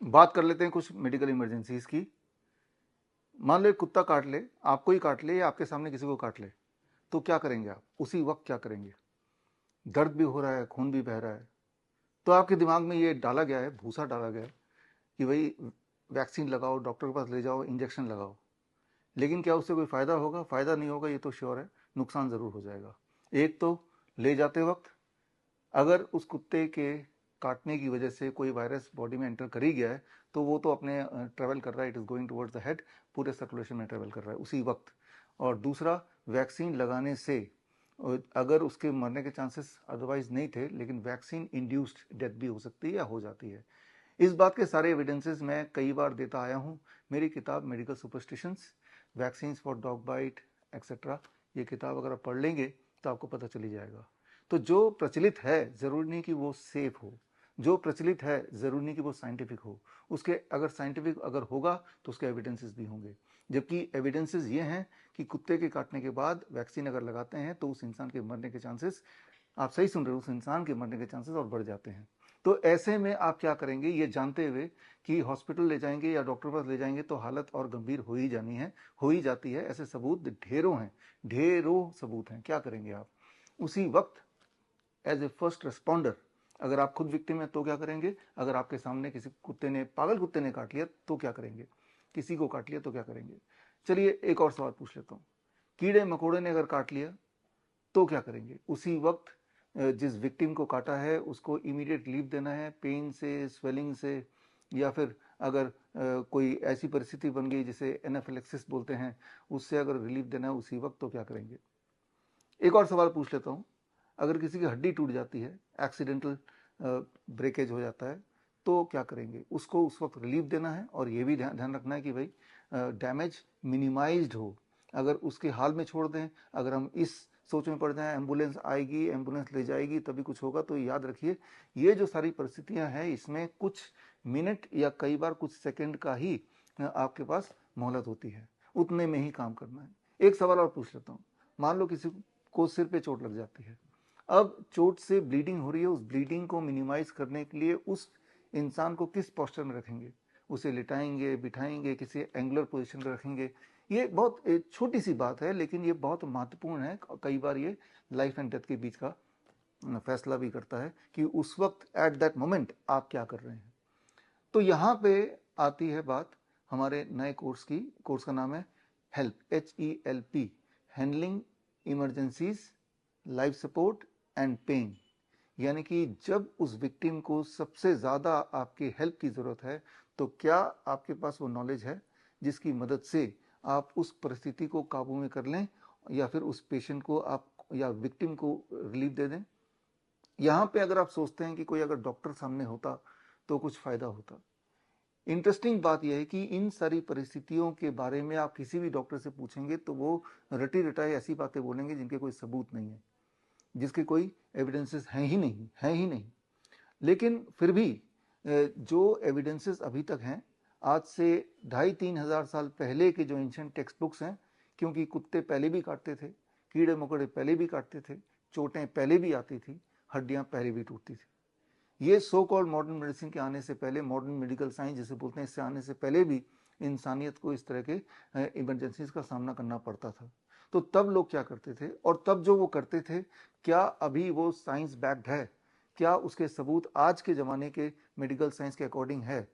बात कर लेते हैं कुछ मेडिकल इमरजेंसीज की। मान लो एक कुत्ता काट ले, आपको ही काट ले या आपके सामने किसी को काट ले, तो क्या करेंगे आप? उसी वक्त क्या करेंगे? दर्द भी हो रहा है, खून भी बह रहा है, तो आपके दिमाग में ये डाला गया है, भूसा डाला गया है कि भाई वैक्सीन लगाओ, डॉक्टर के पास ले जाओ, इंजेक्शन लगाओ। लेकिन क्या उससे कोई फायदा होगा? फायदा नहीं होगा, ये तो श्योर है, नुकसान जरूर हो जाएगा। एक तो ले जाते वक्त अगर उस कुत्ते के काटने की वजह से कोई वायरस बॉडी में एंटर कर ही गया है, तो वो तो अपने ट्रेवल कर रहा है, it is going towards the head, पूरे सर्कुलेशन में ट्रेवल कर रहा है उसी वक्त। और दूसरा, वैक्सीन लगाने से अगर उसके मरने के चांसेस अदरवाइज नहीं थे, लेकिन वैक्सीन इंड्यूस्ड डेथ भी हो सकती है या हो जाती है। इस बात के सारे एविडेंसेस मैं कई बार देता आया हूँ। मेरी किताब medical superstitions, vaccines for dog bite etcetera, ये किताब अगर आप पढ़ लेंगे तो आपको पता चली जाएगा। तो जो प्रचलित है ज़रूरी नहीं कि वो सेफ हो, जो प्रचलित है ज़रूरी नहीं कि वो साइंटिफिक हो। उसके अगर साइंटिफिक अगर होगा तो उसके एविडेंसेस भी होंगे। जबकि एविडेंसेस ये हैं कि कुत्ते के काटने के बाद वैक्सीन अगर लगाते हैं तो उस इंसान के मरने के चांसेस, आप सही सुन रहे हो, उस इंसान के मरने के चांसेस और बढ़ जाते हैं। तो ऐसे में आप क्या करेंगे, ये जानते हुए कि हॉस्पिटल ले जाएंगे या डॉक्टर पास ले जाएंगे तो हालत और गंभीर हो ही जानी है, हो ही जाती है। ऐसे सबूत ढेरों हैं, ढेरों सबूत हैं। क्या करेंगे आप? उसी वक्त एज ए फर्स्ट रिस्पॉन्डर, अगर आप खुद विक्टिम है तो क्या करेंगे? अगर आपके सामने किसी कुत्ते ने, पागल कुत्ते ने काट लिया तो क्या करेंगे? किसी को काट लिया तो क्या करेंगे? चलिए एक और सवाल पूछ लेता हूँ। कीड़े मकोड़े ने अगर काट लिया तो क्या करेंगे? उसी वक्त जिस विक्टिम को काटा है उसको इमीडिएट रिलीफ देना है पेन से, स्वेलिंग से, या फिर अगर कोई ऐसी परिस्थिति बन गई जिसे एनाफिलेक्सिस बोलते हैं, उससे अगर रिलीफ देना है उसी वक्त, तो क्या करेंगे? एक और सवाल पूछ लेता हूँ। अगर किसी की हड्डी टूट जाती है, एक्सीडेंटल ब्रेकेज हो जाता है, तो क्या करेंगे? उसको उस वक्त रिलीफ देना है और ये भी ध्यान रखना है कि भाई डैमेज मिनिमाइज्ड हो। अगर उसके हाल में छोड़ दें, अगर हम इस सोच में पड़ जाए एम्बुलेंस आएगी, एम्बुलेंस ले जाएगी तभी कुछ होगा, तो याद रखिए ये जो सारी परिस्थितियां हैं इसमें कुछ मिनट या कई बार कुछ सेकंड का ही आपके पास मोहलत होती है, उतने में ही काम करना है। एक सवाल और पूछ लेता हूँ। मान लो किसी को सिर पे चोट लग जाती है, अब चोट से ब्लीडिंग हो रही है, उस ब्लीडिंग को मिनिमाइज करने के लिए उस इंसान को किस पोस्चर में रखेंगे? उसे लिटाएंगे, बिठाएंगे, किसी एंगुलर पोजीशन में रखेंगे? ये बहुत छोटी सी बात है लेकिन ये बहुत महत्वपूर्ण है। कई बार ये लाइफ एंड डेथ के बीच का फैसला भी करता है कि उस वक्त एट दैट मोमेंट आप क्या कर रहे हैं। तो यहाँ पे आती है बात हमारे नए कोर्स की। कोर्स का नाम है help, HELP, handling emergencies, life support and pain. यानी कि जब उस विक्टिम को सबसे ज़्यादा आपकी हेल्प की ज़रूरत है, तो क्या आपके पास वो नॉलेज है जिसकी मदद से आप उस परिस्थिति को काबू में कर लें या फिर उस पेशेंट को आप या विक्टिम को रिलीफ दे दें? यहाँ पे अगर आप सोचते हैं कि कोई अगर डॉक्टर सामने होता तो कुछ फ़ायदा होता। इंटरेस्टिंग बात यह है कि इन सारी परिस्थितियों के बारे में आप किसी भी डॉक्टर से पूछेंगे तो वो रटी रटाई ऐसी बातें बोलेंगे जिनके कोई सबूत नहीं है, जिसके कोई एविडेंसेस हैं ही नहीं। लेकिन फिर भी जो एविडेंसेस अभी तक हैं, आज से 2,500-3,000 साल पहले के जो एंशिएंट टेक्स्ट बुक्स हैं, क्योंकि कुत्ते पहले भी काटते थे, कीड़े मकोड़े पहले भी काटते थे, चोटें पहले भी आती थी, हड्डियां पहले भी टूटती थी। ये सो कॉल्ड मॉडर्न मेडिसिन के आने से पहले, मॉडर्न मेडिकल साइंस जिसे बोलते हैं, इससे आने से पहले भी इंसानियत को इस तरह के इमरजेंसीज का सामना करना पड़ता था। तो तब लोग क्या करते थे और तब जो वो करते थे, क्या अभी वो साइंस बैक्ड है? क्या उसके सबूत आज के ज़माने के मेडिकल साइंस के अकॉर्डिंग है?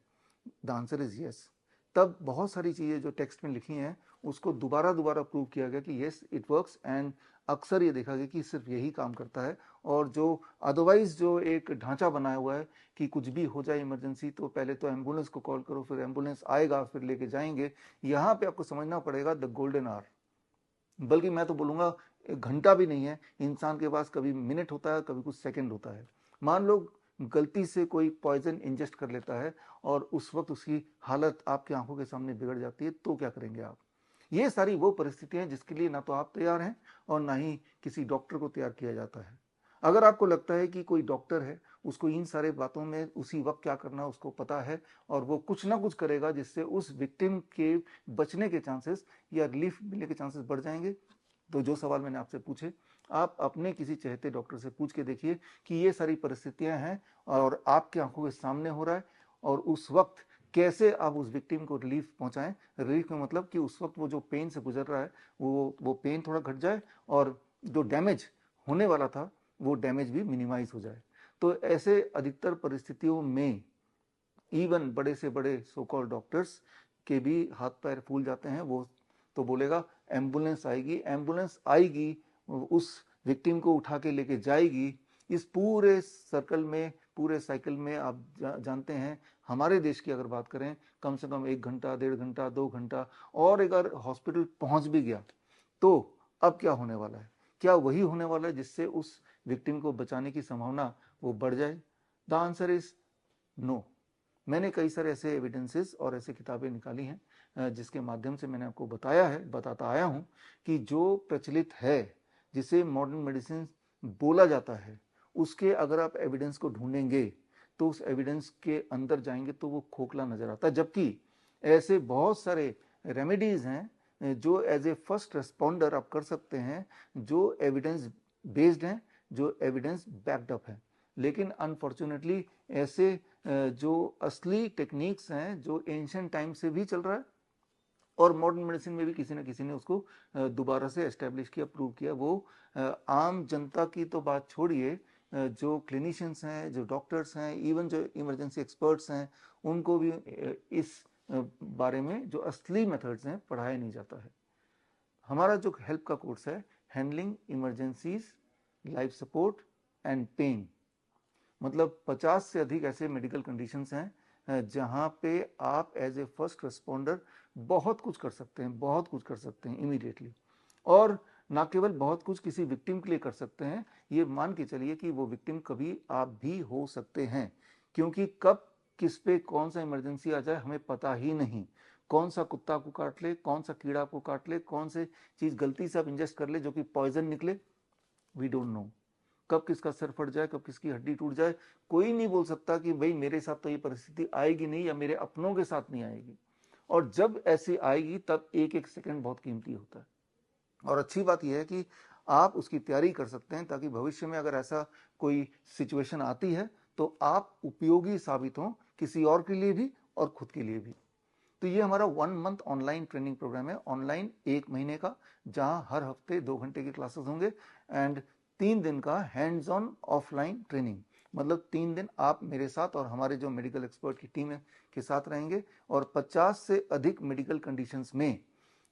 The answer is yes. तब बहुत सारी चीज़ें जो टेक्स्ट में लिखी हैं उसको दोबारा दोबारा प्रूव किया गया कि यस इट वर्क्स, एंड अक्सर ये देखा गया कि सिर्फ यही काम करता है। और जो अदरवाइज जो एक ढांचा बनाया हुआ है कि कुछ भी हो जाए इमरजेंसी तो पहले तो एम्बुलेंस को कॉल करो, फिर एम्बुलेंस आएगा, फिर लेके जाएंगे, यहाँ पे आपको समझना पड़ेगा द गोल्डन आवर। बल्कि मैं तो बोलूँगा घंटा भी नहीं है इंसान के पास, कभी मिनट होता है, कभी कुछ सेकंड होता है। मान लो गलती से कोई पॉइजन इंजेस्ट कर लेता है और उस वक्त उसकी हालत आपकी आंखों के सामने बिगड़ जाती है, तो क्या करेंगे आप? ये सारी वो परिस्थितियां हैं जिसके लिए ना तो आप तैयार हैं और ना ही किसी डॉक्टर को तैयार किया जाता है। अगर आपको लगता है कि कोई डॉक्टर है, उसको इन सारे बातों में उसी वक्त क्या करना उसको पता है और वो कुछ ना कुछ करेगा जिससे उस विक्टिम के बचने के चांसेस या रिलीफ मिलने के चांसेस बढ़ जाएंगे, तो जो सवाल मैंने आपसे पूछे, आप अपने किसी चहेते डॉक्टर से पूछ के देखिए कि ये सारी परिस्थितियां हैं और आपकी आंखों के सामने हो रहा है और उस वक्त कैसे आप उस विक्टिम को रिलीफ पहुंचाएं। रिलीफ का मतलब कि उस वक्त वो जो पेन से गुजर रहा है वो पेन थोड़ा घट जाए और जो डैमेज होने वाला था वो डैमेज भी मिनिमाइज हो जाए। तो ऐसे अधिकतर परिस्थितियों में इवन बड़े से बड़े सो कॉल्ड डॉक्टर्स के भी हाथ पैर फूल जाते हैं। वो तो बोलेगा एम्बुलेंस आएगी, एम्बुलेंस आएगी, उस विक्टिम को उठा के लेके जाएगी। इस पूरे सर्कल में, पूरे साइकिल में आप जानते हैं हमारे देश की अगर बात करें, कम से कम 1 घंटा, 1.5 घंटा, 2 घंटा, और अगर हॉस्पिटल पहुंच भी गया तो अब क्या होने वाला है? क्या वही होने वाला है जिससे उस विक्टिम को बचाने की संभावना वो बढ़ जाए? The answer is no. मैंने कई सारे ऐसे एविडेंसेस और ऐसे किताबें निकाली हैं जिसके माध्यम से मैंने आपको बताता आया हूं कि जो प्रचलित है, जिसे मॉडर्न मेडिसिन बोला जाता है, उसके अगर आप एविडेंस को ढूंढेंगे तो उस एविडेंस के अंदर जाएंगे तो वो खोखला नजर आता है। जबकि ऐसे बहुत सारे रेमेडीज हैं जो एज ए फर्स्ट रिस्पॉन्डर आप कर सकते हैं, जो एविडेंस बेस्ड हैं, जो एविडेंस बैक्ड अप है। लेकिन अनफॉर्चुनेटली ऐसे जो असली टेक्निक्स हैं, जो एंशिएंट टाइम से भी चल रहा है और मॉडर्न मेडिसिन में भी किसी न किसी ने उसको दोबारा से एस्टेब्लिश किया, प्रूव किया, वो आम जनता की तो बात छोड़िए, जो क्लिनिशियंस हैं, जो डॉक्टर्स हैं, इवन जो इमरजेंसी एक्सपर्ट्स हैं, उनको भी इस बारे में जो असली मेथड्स हैं पढ़ाया नहीं जाता है। हमारा जो हेल्प का कोर्स है, handling emergencies, life support and pain, मतलब 50 से अधिक ऐसे मेडिकल कंडीशंस हैं जहां पे आप एज ए फर्स्ट रिस्पॉन्डर बहुत कुछ कर सकते हैं, बहुत कुछ कर सकते हैं इमीडिएटली। और ना केवल बहुत कुछ किसी विक्टिम के लिए कर सकते हैं, ये मान के चलिए कि वो विक्टिम कभी आप भी हो सकते हैं, क्योंकि कब किस पे कौन सा इमरजेंसी आ जाए हमें पता ही नहीं। कौन सा कुत्ता आपको काट ले, कौन सा कीड़ा आपको काट ले, कौन से चीज गलती से आप इंजेस्ट कर ले जो कि पॉइजन निकले, वी डोंट नो। कब किसका सर फट जाए, कब किसकी हड्डी टूट जाए, कोई नहीं बोल सकता कि भाई मेरे साथ तो ये परिस्थिति आएगी नहीं या मेरे अपनों के साथ नहीं आएगी। और जब ऐसी आएगी तब एक एक सेकंड बहुत कीमती होता है। और अच्छी बात यह है कि आप उसकी तैयारी कर सकते हैं ताकि भविष्य में अगर ऐसा कोई सिचुएशन आती है तो आप उपयोगी साबित हों, किसी और के लिए भी और खुद के लिए भी। तो ये हमारा 1 मंथ ऑनलाइन ट्रेनिंग प्रोग्राम है, ऑनलाइन 1 महीने का, जहां हर हफ्ते 2 घंटे की क्लासेस होंगे एंड 3 दिन का हैंड्स ऑन ऑफलाइन ट्रेनिंग। मतलब 3 दिन आप मेरे साथ और हमारे जो मेडिकल एक्सपर्ट की टीम है के साथ रहेंगे और 50 से अधिक मेडिकल कंडीशंस में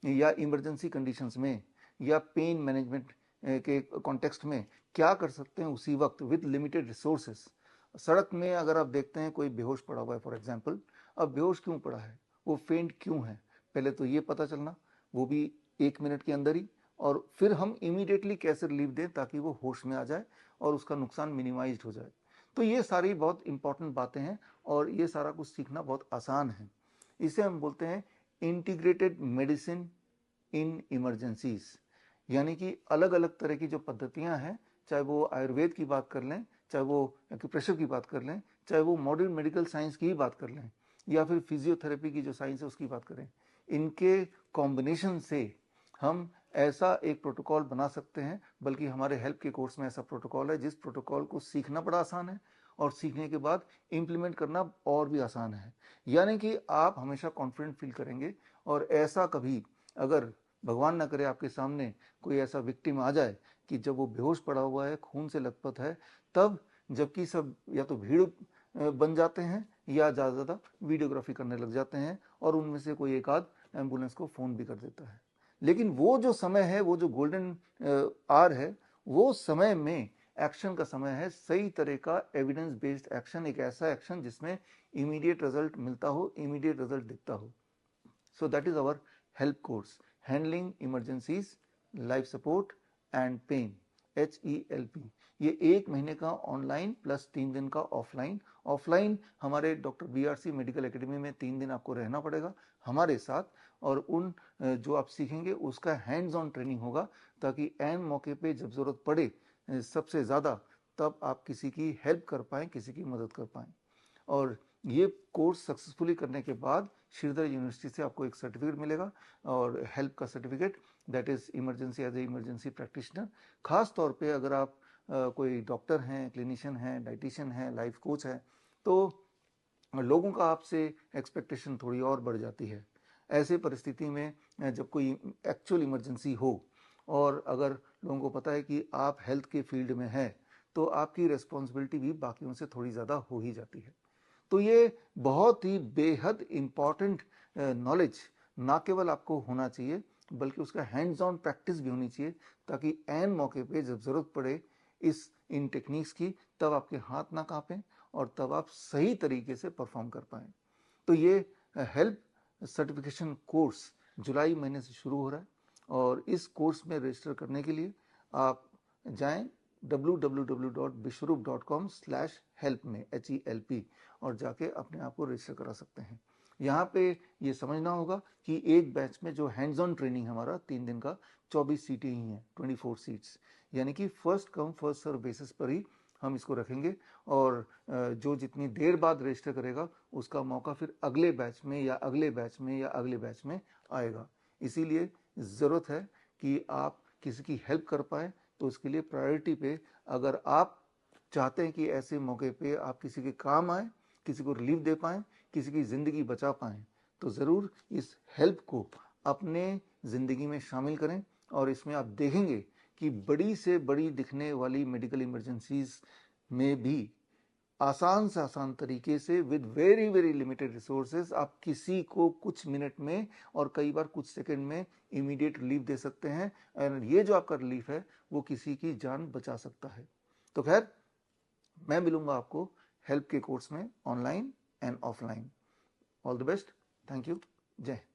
या इमरजेंसी कंडीशंस में या पेन मैनेजमेंट के कॉन्टेक्स्ट में क्या कर सकते हैं उसी वक्त विद लिमिटेड रिसोर्सेस। सड़क में अगर आप देखते हैं कोई बेहोश पड़ा हुआ है फॉर एग्जाम्पल, अब बेहोश क्यों पड़ा है, वो फेंट क्यों है, पहले तो ये पता चलना, वो भी 1 मिनट के अंदर ही, और फिर हम इमीडिएटली कैसे रिलीफ दें ताकि वो होश में आ जाए और उसका नुकसान मिनिमाइज्ड हो जाए। तो ये सारी बहुत इंपॉर्टेंट बातें हैं और ये सारा कुछ सीखना बहुत आसान है। इसे हम बोलते हैं इंटीग्रेटेड मेडिसिन इन इमरजेंसीज, यानी कि अलग अलग तरह की जो पद्धतियां हैं, चाहे वो आयुर्वेद की बात कर लें, चाहे वो एक्यूप्रेशर की बात कर लें, चाहे वो मॉडर्न मेडिकल साइंस की ही बात कर लें, या फिर फिजियोथेरेपी की जो साइंस है उसकी बात करें, इनके कॉम्बिनेशन से हम ऐसा एक प्रोटोकॉल बना सकते हैं। बल्कि हमारे हेल्प के कोर्स में ऐसा प्रोटोकॉल है जिस प्रोटोकॉल को सीखना बड़ा आसान है और सीखने के बाद इम्प्लीमेंट करना और भी आसान है। यानी कि आप हमेशा कॉन्फिडेंट फील करेंगे। और ऐसा कभी अगर भगवान ना करे आपके सामने कोई ऐसा विक्टिम आ जाए कि जब वो बेहोश पड़ा हुआ है, खून से लथपथ है, तब जबकि सब या तो भीड़ बन जाते हैं या ज़्यादा ज़्यादा वीडियोग्राफी करने लग जाते हैं और उनमें से कोई एक आध एम्बुलेंस को फ़ोन भी कर देता है। लेकिन वो जो समय है, वो जो गोल्डन आवर है, वो समय में एक्शन का समय है, सही तरह का एविडेंस बेस्ड एक्शन, एक ऐसा एक्शन जिसमें इमीडिएट रिजल्ट मिलता हो, इमीडिएट रिजल्ट दिखता हो। So that is our help course, handling emergencies, life support and pain, HELP। ये 1 महीने का ऑनलाइन प्लस 3 दिन का ऑफलाइन। ऑफलाइन हमारे डॉक्टर BRC मेडिकल एकेडमी में 3 दिन आपको रहना पड़ेगा हमारे साथ, और उन जो आप सीखेंगे उसका हैंड्स ऑन ट्रेनिंग होगा ताकि एन मौके पे जब जरूरत पड़े सबसे ज़्यादा, तब आप किसी की हेल्प कर पाएँ, किसी की मदद कर पाएँ। और ये कोर्स सक्सेसफुली करने के बाद श्रीधर यूनिवर्सिटी से आपको एक सर्टिफिकेट मिलेगा, और हेल्प का certificate, that is emergency as a emergency practitioner. खास तौर पे अगर आप कोई डॉक्टर हैं, क्लिनिशियन हैं, डाइटिशियन हैं, लाइफ कोच है, तो लोगों का आपसे एक्सपेक्टेशन थोड़ी और बढ़ जाती है। ऐसे परिस्थिति में जब कोई एक्चुअल इमरजेंसी हो और अगर लोगों को पता है कि आप हेल्थ के फील्ड में हैं, तो आपकी रिस्पॉन्सिबिलिटी भी बाकियों से थोड़ी ज़्यादा हो ही जाती है। तो ये बहुत ही बेहद इम्पॉर्टेंट नॉलेज ना केवल आपको होना चाहिए, बल्कि उसका हैंड्स ऑन प्रैक्टिस भी होनी चाहिए, ताकि ऐन मौके पे जब ज़रूरत पड़े इन टेक्निक्स की, तब आपके हाथ ना कांपें और तब आप सही तरीके से परफॉर्म कर पाएँ। तो ये हेल्प सर्टिफिकेशन कोर्स जुलाई महीने से शुरू हो रहा है और इस कोर्स में रजिस्टर करने के लिए आप जाएं www.bishrup.com/help में HELP और जाके अपने आप को रजिस्टर करा सकते हैं। यहाँ पे ये समझना होगा कि एक बैच में जो हैंड्स ऑन ट्रेनिंग हमारा 3 दिन का 24 सीटें ही हैं, 24 सीट्स, यानी कि first come first serve basis पर ही हम इसको रखेंगे और जो जितनी देर बाद रजिस्टर करेगा उसका मौका फिर अगले बैच में या अगले बैच में या अगले बैच में आएगा। इसीलिए ज़रूरत है कि आप किसी की हेल्प कर पाएँ, तो उसके लिए प्रायोरिटी पे अगर आप चाहते हैं कि ऐसे मौके पे आप किसी के काम आए, किसी को रिलीफ दे पाएँ, किसी की ज़िंदगी बचा पाएँ, तो ज़रूर इस हेल्प को अपने ज़िंदगी में शामिल करें और इसमें आप देखेंगे कि बड़ी से बड़ी दिखने वाली मेडिकल इमरजेंसीज में भी आसान से आसान तरीके से with very very limited resources आप किसी को कुछ मिनट में और कई बार कुछ सेकंड में इमीडिएट रिलीफ दे सकते हैं और ये जो आपका रिलीफ है वो किसी की जान बचा सकता है। तो खैर, मैं मिलूंगा आपको हेल्प के कोर्स में, online and offline. All the best. Thank you. जय हिंद।